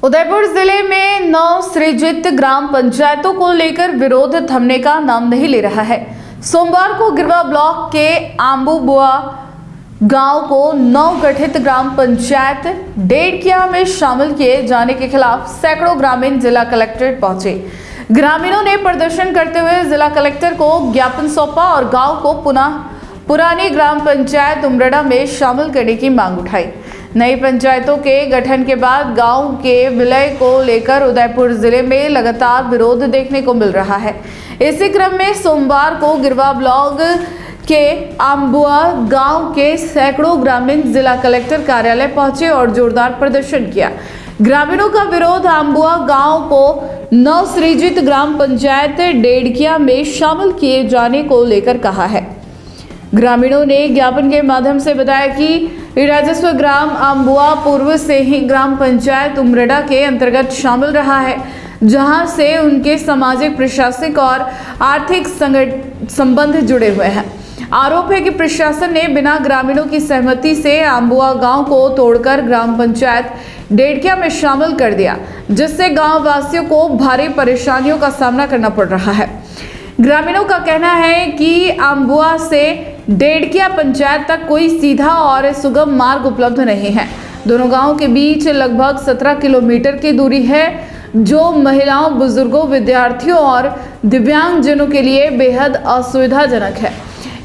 उदयपुर जिले में नवसृजित ग्राम पंचायतों को लेकर विरोध थमने का नाम नहीं ले रहा है। सोमवार को गिरवा ब्लॉक के आंबुबुआ गांव को नवगठित ग्राम पंचायत डेढ़किया में शामिल किए जाने के खिलाफ सैकड़ों ग्रामीण जिला कलेक्ट्रेट पहुंचे। ग्रामीणों ने प्रदर्शन करते हुए जिला कलेक्टर को ज्ञापन सौंपा और गांव को पुनः पुरानी ग्राम पंचायत उमरड़ा में शामिल करने की मांग उठाई। नई पंचायतों के गठन के बाद गांव के विलय को लेकर उदयपुर जिले में लगातार विरोध देखने को मिल रहा है। इसी क्रम में सोमवार को गिरवा ब्लॉक के आंबुआ गांव के सैकड़ों ग्रामीण जिला कलेक्टर कार्यालय पहुंचे और जोरदार प्रदर्शन किया। ग्रामीणों का विरोध आंबुआ गांव को नवसृजित ग्राम पंचायत डेढ़किया में शामिल किए जाने को लेकर कहा है। ग्रामीणों ने ज्ञापन के माध्यम से बताया कि राजस्व ग्राम आंबुआ पूर्व से ही ग्राम पंचायत उमरड़ा के अंतर्गत शामिल रहा है, जहां से उनके सामाजिक, प्रशासनिक और आर्थिक संबंध जुड़े हुए हैं। आरोप है कि प्रशासन ने बिना ग्रामीणों की सहमति से आंबुआ गांव को तोड़कर ग्राम पंचायत डेढ़किया में शामिल कर दिया, जिससे गांव वासियों को भारी परेशानियों का सामना करना पड़ रहा है। ग्रामीणों का कहना है कि आंबुआ से डेढ़किया पंचायत तक कोई सीधा और सुगम मार्ग उपलब्ध नहीं है। दोनों गांवों के बीच लगभग 17 किलोमीटर की दूरी है, जो महिलाओं, बुजुर्गों, विद्यार्थियों और दिव्यांगजनों के लिए बेहद असुविधाजनक है।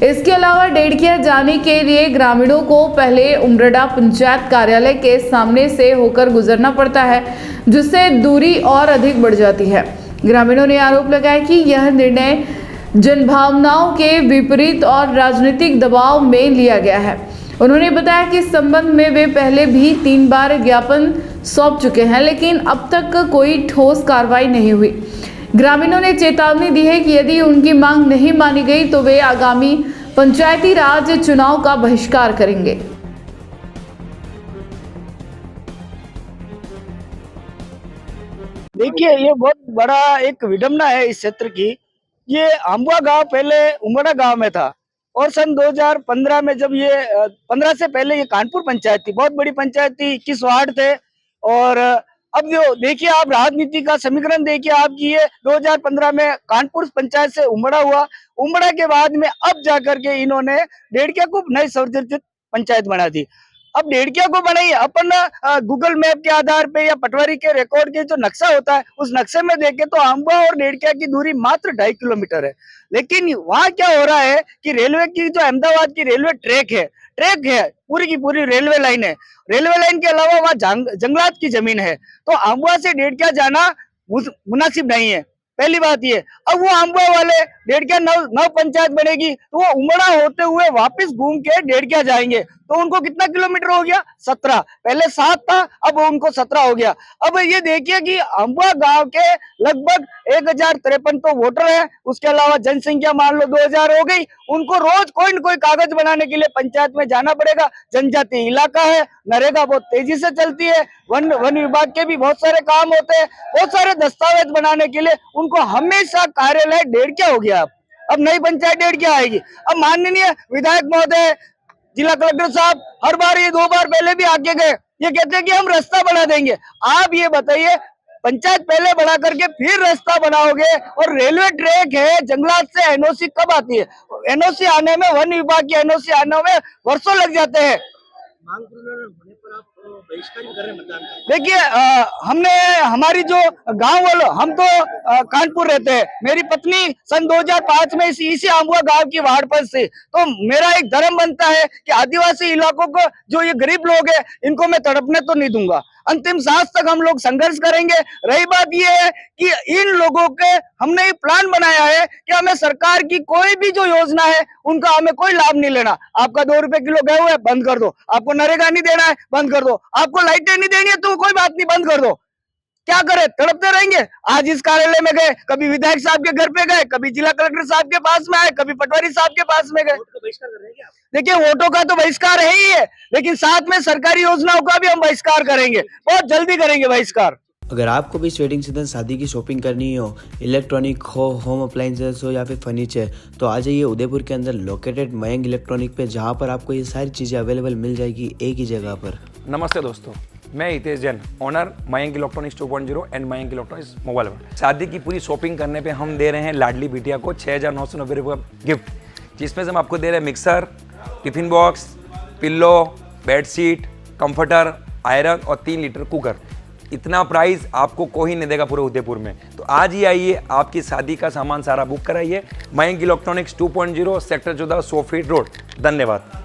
इसके अलावा डेढ़किया जाने के लिए ग्रामीणों को पहले उमरड़ा पंचायत कार्यालय के सामने से होकर गुजरना पड़ता है, जिससे दूरी और अधिक बढ़ जाती है। ग्रामीणों ने आरोप लगाया कि यह निर्णय जनभावनाओं के विपरीत और राजनीतिक दबाव में लिया गया है। उन्होंने बताया कि इस संबंध में वे पहले भी 3 बार ज्ञापन सौंप चुके हैं, लेकिन अब तक कोई ठोस कार्रवाई नहीं हुई। ग्रामीणों ने चेतावनी दी है कि यदि उनकी मांग नहीं मानी गई तो वे आगामी पंचायती राज चुनाव का बहिष्कार करेंगे। देखिए, ये बहुत बड़ा एक विडंबना है इस क्षेत्र की। ये आंबुआ गांव पहले उमरड़ा गांव में था और सन 2015 में जब ये 15 से पहले ये कानपुर पंचायत थी, बहुत बड़ी पंचायत थी, 21 वार्ड थे। और अब जो देखिए आप राजनीति का समीकरण देखिए आपकी, ये 2015 में कानपुर पंचायत से उमरड़ा हुआ। उमरड़ा के बाद में अब जाकर के इन्होंने डेढ़किया को नई संशोधित पंचायत बना दी। अब डेढ़किया को बनाई अपन गूगल मैप के आधार पे या पटवारी के रिकॉर्ड के जो नक्शा होता है उस नक्शे में देखे तो आंबुआ और डेढ़किया की दूरी मात्र 2.5 किलोमीटर है। लेकिन वहाँ क्या हो रहा है कि रेलवे की जो अहमदाबाद की रेलवे ट्रैक है पूरी की पूरी रेलवे लाइन है। रेलवे लाइन के अलावा वहाँ जंगलात की जमीन है, तो आंबुआ से डेढ़किया जाना मुनासिब नहीं है। पहली बात ये। अब वो आंबुआ वाले डेढ़किया नव पंचायत बनेगी तो वो उमरड़ा होते हुए वापस घूम के डेढ़किया जाएंगे, तो उनको कितना किलोमीटर हो गया? 17। पहले 7 था, अब उनको 17 हो गया। अब ये देखिए कि आंबुआ गांव के लगभग 1053 तो वोटर है, उसके अलावा जनसंख्या मान लो 2000 हो गई। उनको रोज कोई न कोई कागज बनाने के लिए पंचायत में जाना पड़ेगा। जनजातीय इलाका है, नरेगा बहुत तेजी से चलती है, वन विभाग के भी बहुत सारे काम होते हैं, बहुत सारे दस्तावेज बनाने के लिए उनको हमेशा कार्यालय डेढ़किया हो गया। अब नई पंचायत डेढ़किया आएगी। अब माननीय विधायक महोदय, जिला कलेक्टर साहब हर बार, ये 2 बार पहले भी आके गए, ये कहते हैं कि हम रास्ता बना देंगे। आप ये बताइए, पंचायत पहले बना करके फिर रास्ता बनाओगे, और रेलवे ट्रैक है, जंगलात से एनओसी कब आती है? एनओसी आने में, वन विभाग की एनओसी आने में वर्षों लग जाते हैं। मांग पूर्ण होने पर आप बहिष्कार भी कर रहे हैं मतदान का? देखिए, हमने हमारी जो गांव वालों, हम तो कानपुर रहते हैं, मेरी पत्नी सन 2005 में इसी आंबुआ गांव की वार्ड पर से, तो मेरा एक धर्म बनता है कि आदिवासी इलाकों को, जो ये गरीब लोग हैं, इनको मैं तड़पने तो नहीं दूंगा। अंतिम सांस तक हम लोग संघर्ष करेंगे। रही बात ये है कि इन लोगों के हमने एक प्लान बनाया है कि हमें सरकार की कोई भी जो योजना है उनका हमें कोई लाभ नहीं लेना। आपका 2 रुपए किलो गेहूं है, बंद कर दो। आपको नरेगा नहीं देना है, बंद कर दो। आपको लाइटें नहीं देनी है तो कोई बात नहीं, बंद कर दो। क्या करे, तड़पते रहेंगे। आज इस कार्यालय में गए, कभी विधायक साहब के घर पे गए, कभी जिला कलेक्टर साहब के पास में आए, कभी पटवारी साहब के पास में गए। बहिष्कार कर रहे हैं क्या? देखिए, वोटों का तो बहिष्कार है ही है, लेकिन साथ में सरकारी योजनाओं का भी हम बहिष्कार करेंगे, बहुत जल्दी करेंगे बहिष्कार। अगर आपको भी वेडिंग सीजन शादी की शॉपिंग करनी हो, इलेक्ट्रॉनिक हो, होम अप्लाइंसेस हो या फिर फर्नीचर, तो आ जाइए उदयपुर के अंदर लोकेटेड मयंक इलेक्ट्रॉनिक पे, जहां पर आपको ये सारी चीज़ें अवेलेबल मिल जाएगी एक ही जगह पर। नमस्ते दोस्तों, मैं Hitesh Jain, owner Mayank electronics 2.0 and Mayank electronics mobile. शादी की पूरी शॉपिंग करने पे हम दे रहे हैं लाडली बिटिया को 6,990 रुपये का गिफ्ट, जिसमें से हम आपको दे रहे हैं mixer, tiffin box, pillow, bedsheet, comforter, iron और 3 लीटर कुकर। इतना प्राइस आपको कोई नहीं देगा पूरे उदयपुर में। तो आज ही आइए, आपकी शादी का सामान सारा बुक कराइए। Mayank electronics 2.0 sector 14 100 feet road. धन्यवाद।